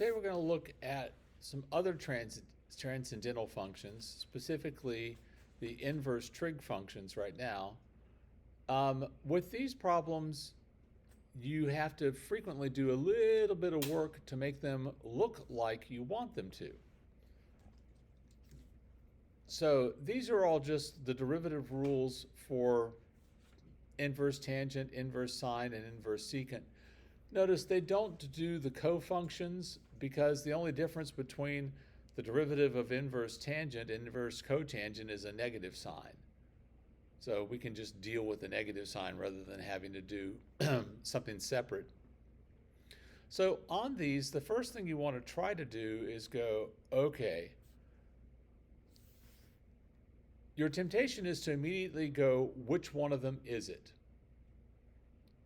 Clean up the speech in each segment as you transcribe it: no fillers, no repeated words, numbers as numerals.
today we're going to look at some other transcendental functions, specifically the inverse trig functions right now. With these problems, you have to frequently do a little bit of work to make them look like you want them to. So these are all just the derivative rules for inverse tangent, inverse sine, and inverse secant. Notice they don't do the co-functions because the only difference between the derivative of inverse tangent and inverse cotangent is a negative sign. So we can just deal with the negative sign rather than having to do something separate. So on these, the first thing you want to try to do is go, okay, your temptation is to immediately go, which one of them is it?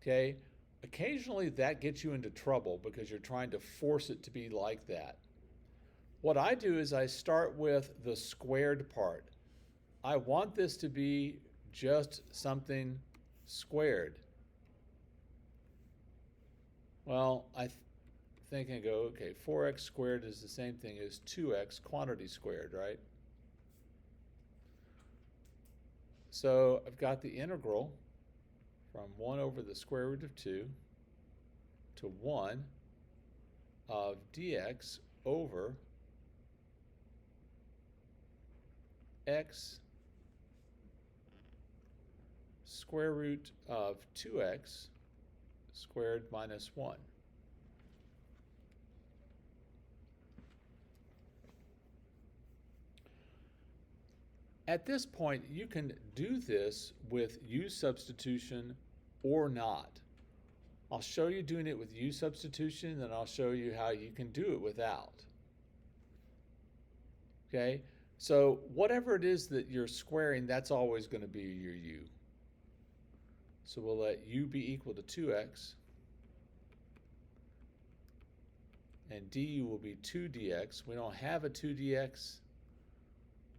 Okay? Occasionally that gets you into trouble because you're trying to force it to be like that. What I do is I start with the squared part. I want this to be just something squared. Well, I think I go, okay, 4x squared is the same thing as 2x quantity squared, right? So I've got the integral from 1 over the square root of 2 to 1 of dx over x square root of 2x squared minus 1. At this point, you can do this with u substitution or not. I'll show you doing it with u substitution, then I'll show you how you can do it without. Okay, so whatever it is that you're squaring, that's always going to be your u. So we'll let u be equal to 2x, and du will be 2 dx. We don't have a 2 dx,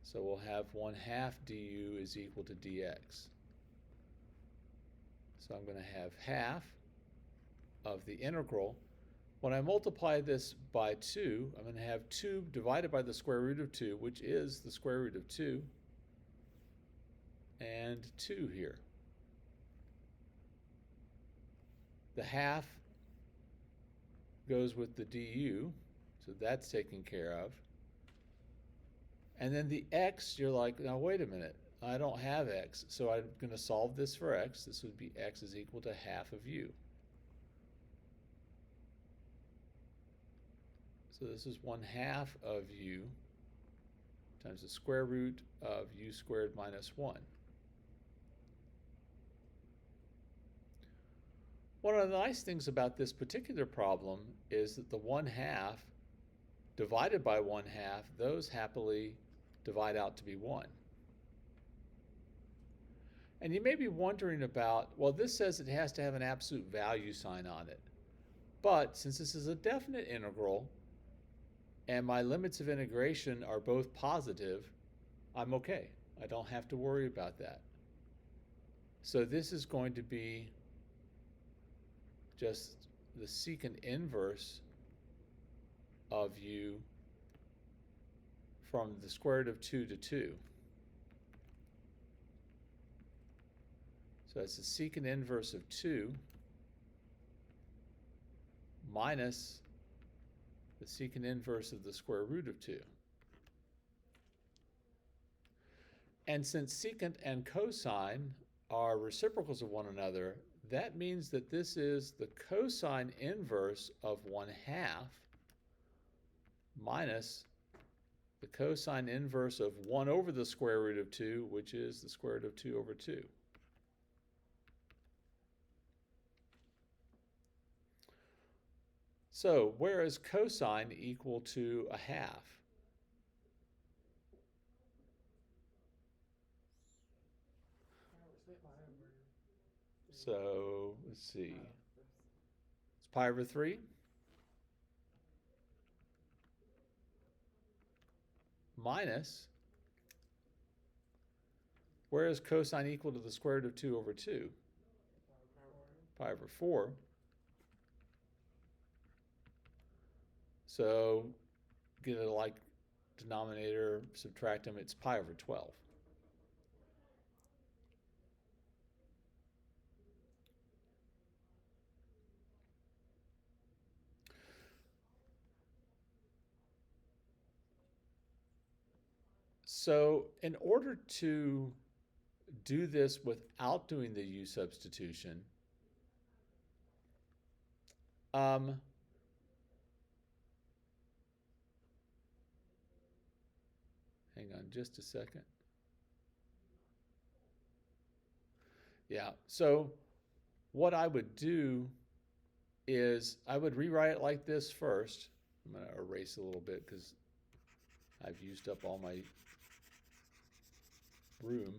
so we'll have 1/2 du is equal to dx. So I'm going to have half of the integral. When I multiply this by 2, I'm going to have 2 divided by the square root of 2, which is the square root of 2, and 2 here. The half goes with the du, so that's taken care of. And then the x, you're like, now wait a minute, I don't have x, so I'm going to solve this for x. This would be x is equal to half of u. So this is 1/2 of u times the square root of u squared minus 1. One of the nice things about this particular problem is that the 1/2 divided by 1/2, those happily divide out to be 1. And you may be wondering about, well, this says it has to have an absolute value sign on it. But since this is a definite integral, and my limits of integration are both positive, I'm okay. I don't have to worry about that. So this is going to be just the secant inverse of u from the square root of 2 to 2. So it's the secant inverse of 2 minus the secant inverse of the square root of 2. And since secant and cosine are reciprocals of one another, that means that this is the cosine inverse of 1/2 minus the cosine inverse of 1 over the square root of 2, which is the square root of 2 over 2. So where is cosine equal to 1/2? So let's see. It's pi over 3 minus, where is cosine equal to the square root of 2 over 2? Pi over 4. So get a like denominator, subtract them, it's pi over 12. So in order to do this without doing the u substitution, hang on just a second. Yeah, so what I would do is I would rewrite it like this first. I'm going to erase a little bit because I've used up all my room.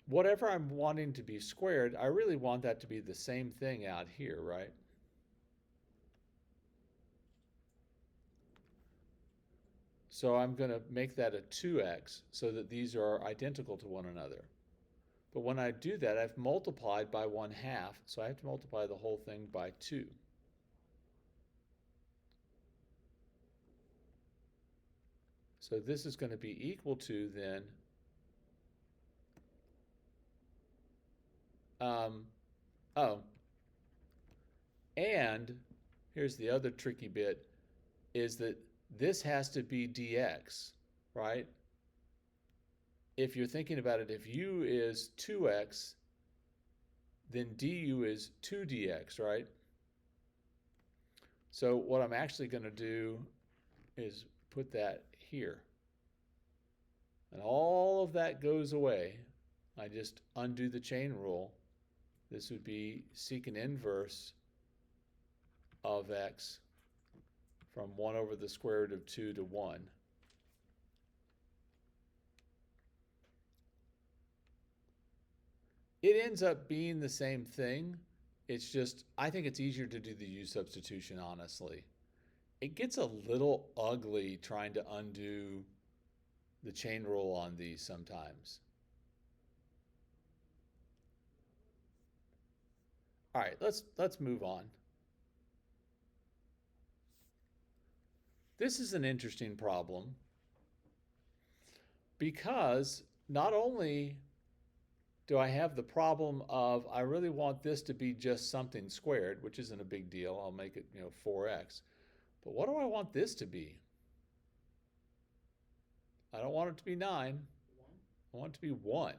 Whatever I'm wanting to be squared, I really want that to be the same thing out here, right? So I'm going to make that a 2x so that these are identical to one another. But when I do that, I've multiplied by 1/2, so I have to multiply the whole thing by 2. So this is going to be equal to then and here's the other tricky bit, is that this has to be dx, right? If you're thinking about it, if u is 2x, then du is 2dx, right? So what I'm actually going to do is put that here. And all of that goes away. I just undo the chain rule. This would be secant inverse of x from 1 over the square root of 2 to 1. It ends up being the same thing. It's just, I think it's easier to do the u substitution, honestly. It gets a little ugly trying to undo the chain rule on these sometimes. All right, let's move on. This is an interesting problem because not only do I have the problem of I really want this to be just something squared, which isn't a big deal. I'll make it, 4x. But what do I want this to be? I don't want it to be 9. I want it to be 1.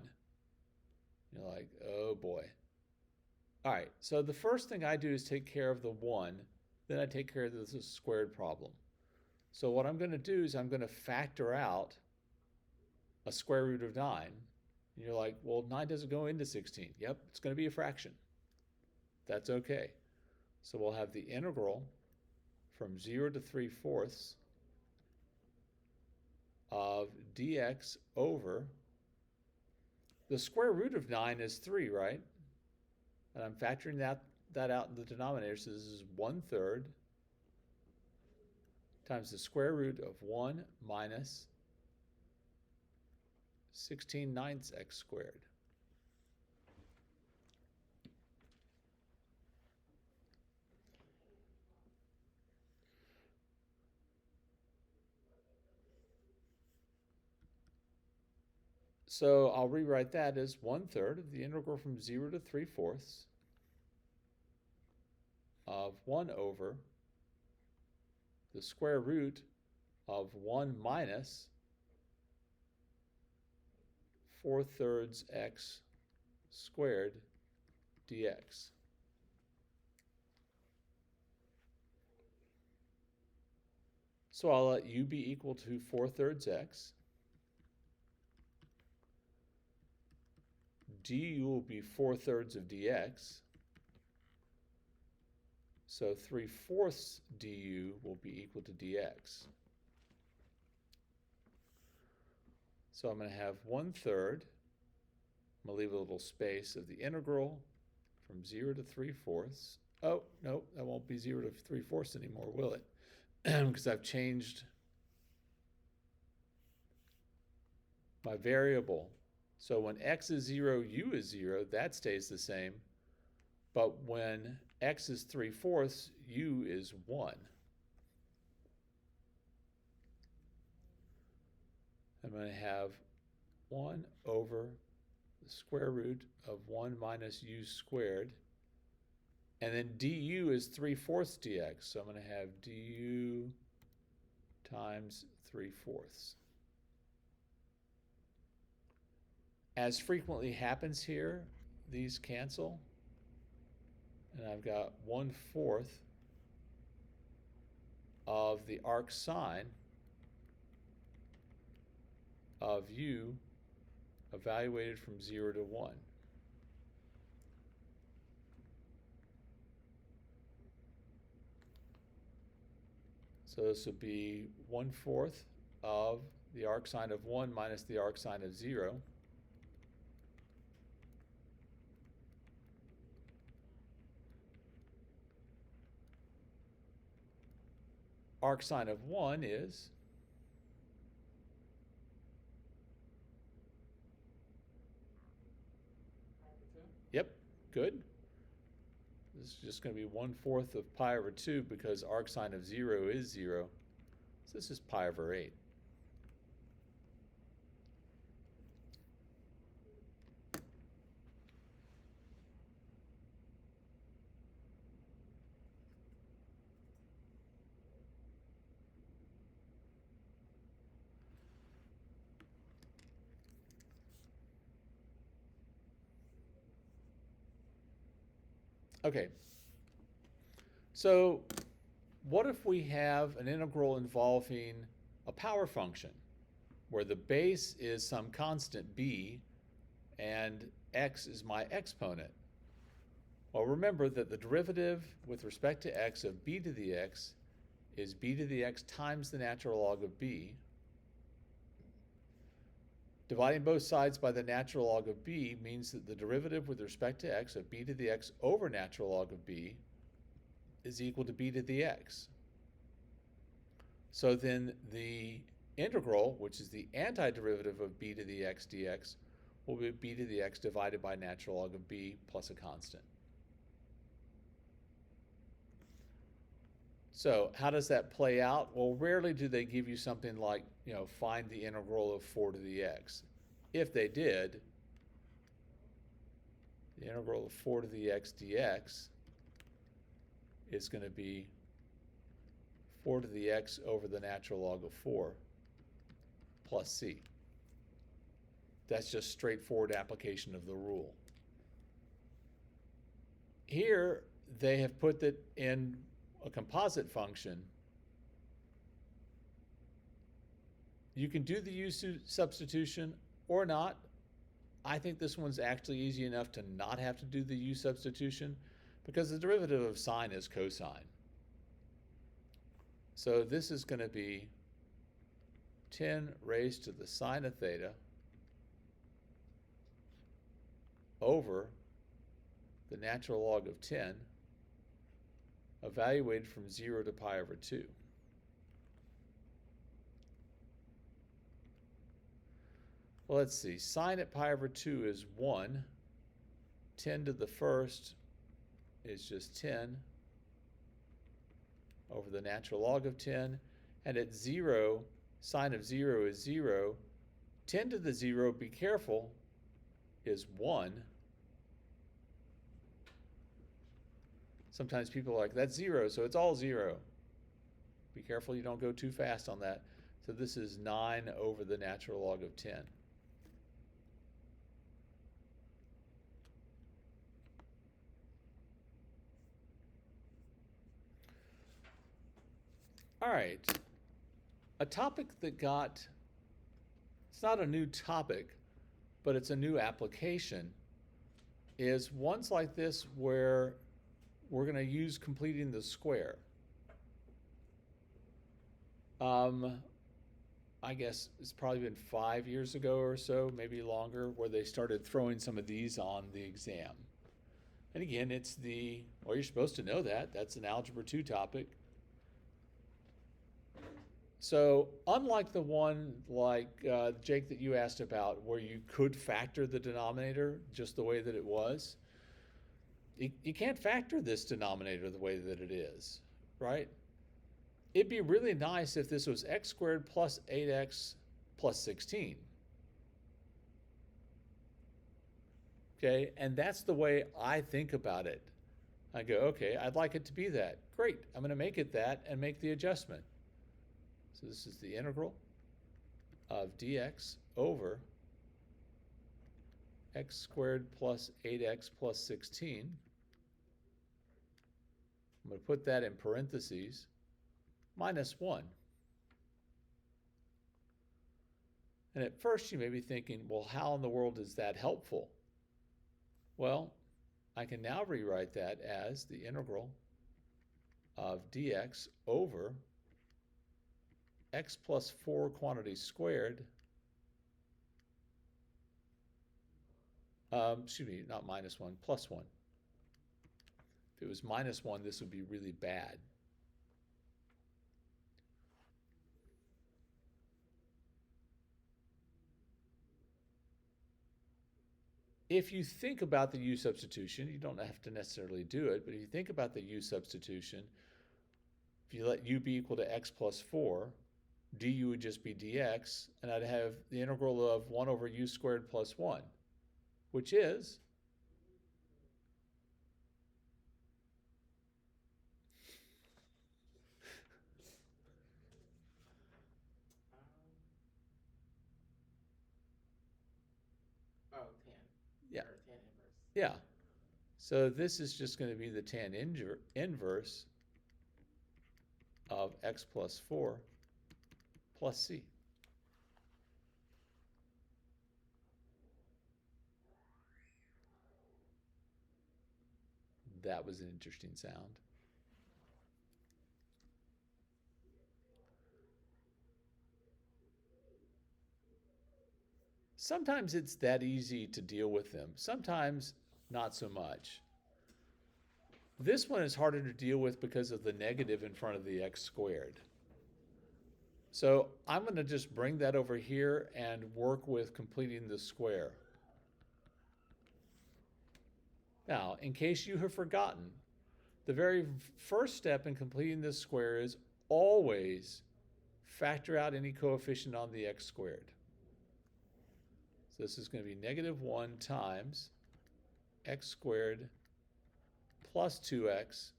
You're like, oh boy. All right, so the first thing I do is take care of the 1. Then I take care of this squared problem. So what I'm going to do is I'm going to factor out a square root of 9. And you're like, well, 9 doesn't go into 16. Yep, it's going to be a fraction. That's okay. So we'll have the integral from 0 to 3/4 of dx over the square root of 9 is 3, right? And I'm factoring that out in the denominator, so this is 1/3 times the square root of 1 minus 16/9 x squared. So I'll rewrite that as 1/3 of the integral from 0 to 3/4 of 1 over the square root of 1 minus 4/3 x squared dx. So I'll let u be equal to 4/3 x. Du will be 4/3 of dx. So 3/4 du will be equal to dx. So I'm going to have 1/3. I'm going to leave a little space of the integral from 0 to 3/4. Oh, no, that won't be 0 to 3/4 anymore, will it? Because I've changed my variable So when x is 0, u is 0, that stays the same. But when x is 3/4, u is 1. I'm going to have 1 over the square root of 1 minus u squared. And then du is 3/4 dx. So I'm going to have du times 3/4. As frequently happens here, these cancel. And I've got 1/4 of the arc sine of u evaluated from 0 to 1. So this would be 1/4 of the arc sine of 1 minus the arc sine of 0. Arc sine of 1 is Yep, good. This is just going to be 1/4 of pi over 2 because arc sine of 0 is 0. So this is pi over 8. Okay, so what if we have an integral involving a power function where the base is some constant b and x is my exponent? Well, remember that the derivative with respect to x of b to the x is b to the x times the natural log of b. Dividing both sides by the natural log of b means that the derivative with respect to x of b to the x over natural log of b is equal to b to the x. So then the integral, which is the antiderivative of b to the x dx, will be b to the x divided by natural log of b plus a constant. So how does that play out? Well, rarely do they give you something like, find the integral of 4 to the x. If they did, the integral of 4 to the x dx is going to be 4 to the x over the natural log of 4 plus c. That's just straightforward application of the rule. Here, they have put that in a composite function. You can do the u substitution or not. I think this one's actually easy enough to not have to do the u substitution because the derivative of sine is cosine. So this is going to be 10 raised to the sine of theta over the natural log of 10 evaluated from 0 to pi over 2. Well, let's see. Sine at pi over 2 is 1. 10 to the first is just 10 over the natural log of 10. And at 0, sine of 0 is 0. 10 to the 0, be careful, is 1. Sometimes people are like, that's 0, so it's all 0. Be careful you don't go too fast on that. So this is 9 over the natural log of 10. All right, a topic that it's not a new topic, but it's a new application, is ones like this where we're going to use completing the square. I guess it's probably been 5 years ago or so, maybe longer, where they started throwing some of these on the exam. And again, you're supposed to know that. That's an Algebra 2 topic. So unlike the one like Jake that you asked about where you could factor the denominator just the way that it was, you can't factor this denominator the way that it is, right? It'd be really nice if this was x squared plus 8x plus 16. Okay, and that's the way I think about it. I go, okay, I'd like it to be that. Great, I'm going to make it that and make the adjustment. So this is the integral of dx over x squared plus 8x plus 16. I'm going to put that in parentheses, minus 1. And at first you may be thinking, well, how in the world is that helpful? Well, I can now rewrite that as the integral of dx over x plus 4 quantity squared. Excuse me, not minus 1, plus 1. If it was minus 1, this would be really bad. If you think about the u substitution, you don't have to necessarily do it, but if you think about the u substitution, if you let u be equal to x plus 4, du would just be dx, and I'd have the integral of 1 over u squared plus 1, which is yeah. Or tan inverse. Yeah. So this is just going to be the tan inverse of x plus 4 plus c. That was an interesting sound. Sometimes it's that easy to deal with them. Sometimes not so much. This one is harder to deal with because of the negative in front of the x squared. So I'm going to just bring that over here and work with completing the square. Now, in case you have forgotten, the very first step in completing this square is always factor out any coefficient on the x squared. So this is going to be negative 1 times x squared plus 2x.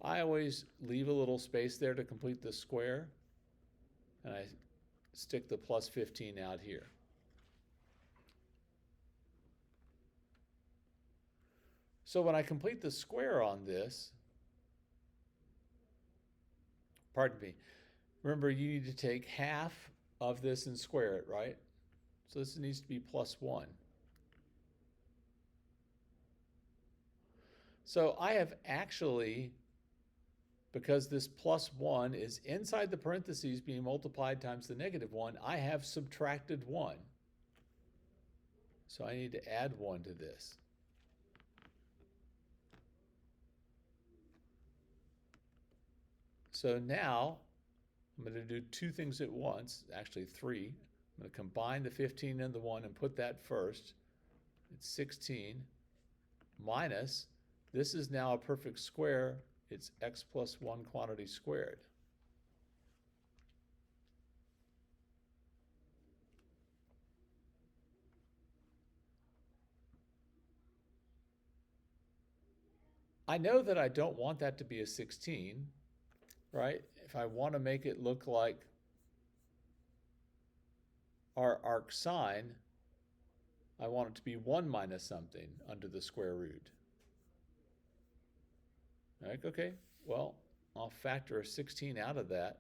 I always leave a little space there to complete the square, and I stick the plus 15 out here. So when I complete the square on this, pardon me, remember you need to take half of this and square it, right? So this needs to be plus 1. So I have actually, because this plus 1 is inside the parentheses being multiplied times the negative 1, I have subtracted 1. So I need to add 1 to this. So now I'm going to do two things at once, actually 3. I'm going to combine the 15 and the 1 and put that first. It's 16 minus, this is now a perfect square, it's x plus 1 quantity squared. I know that I don't want that to be a 16, right? If I want to make it look like our arc sine, I want it to be 1 minus something under the square root. Like, okay, well, I'll factor a 16 out of that.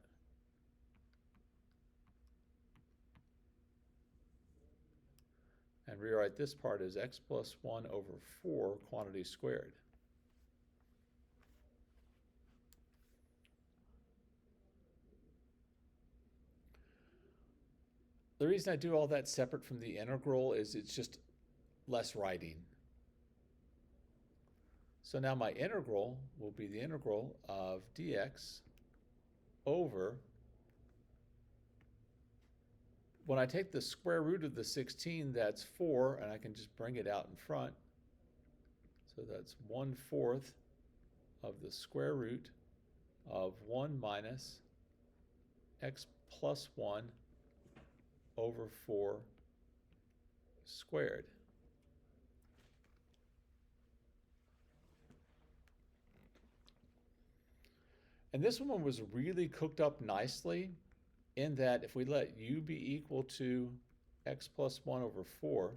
And rewrite this part as x plus 1 over 4 quantity squared. The reason I do all that separate from the integral is it's just less writing. So now my integral will be the integral of dx over when I take the square root of the 16, that's 4, and I can just bring it out in front. So that's 1/4 of the square root of 1 minus x plus 1 over 4 squared. And this one was really cooked up nicely in that if we let u be equal to x plus 1 over 4,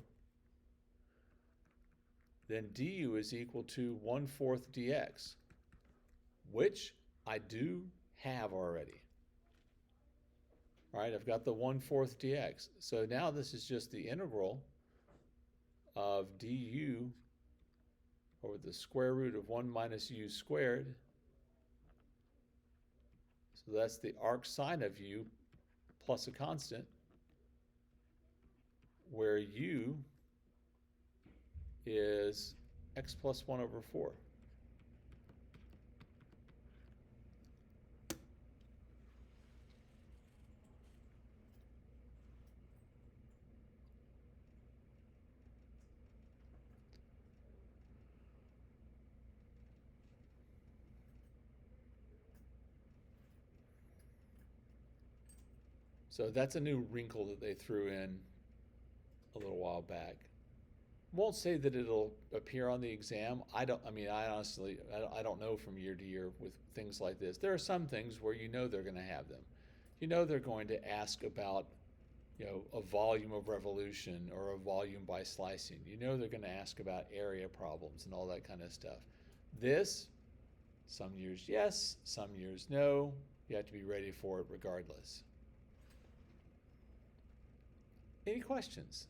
then du is equal to 1/4 dx, which I do have already. All right, I've got the 1/4 dx. So now this is just the integral of du over the square root of 1 minus u squared. So that's the arc sine of u plus a constant, where u is x plus 1 over 4. So that's a new wrinkle that they threw in a little while back. Won't say that it'll appear on the exam. I honestly don't know from year to year with things like this. There are some things where you know they're going to have them. You know they're going to ask about, a volume of revolution or a volume by slicing. You know they're going to ask about area problems and all that kind of stuff. This, some years yes, some years no. You have to be ready for it regardless. Any questions?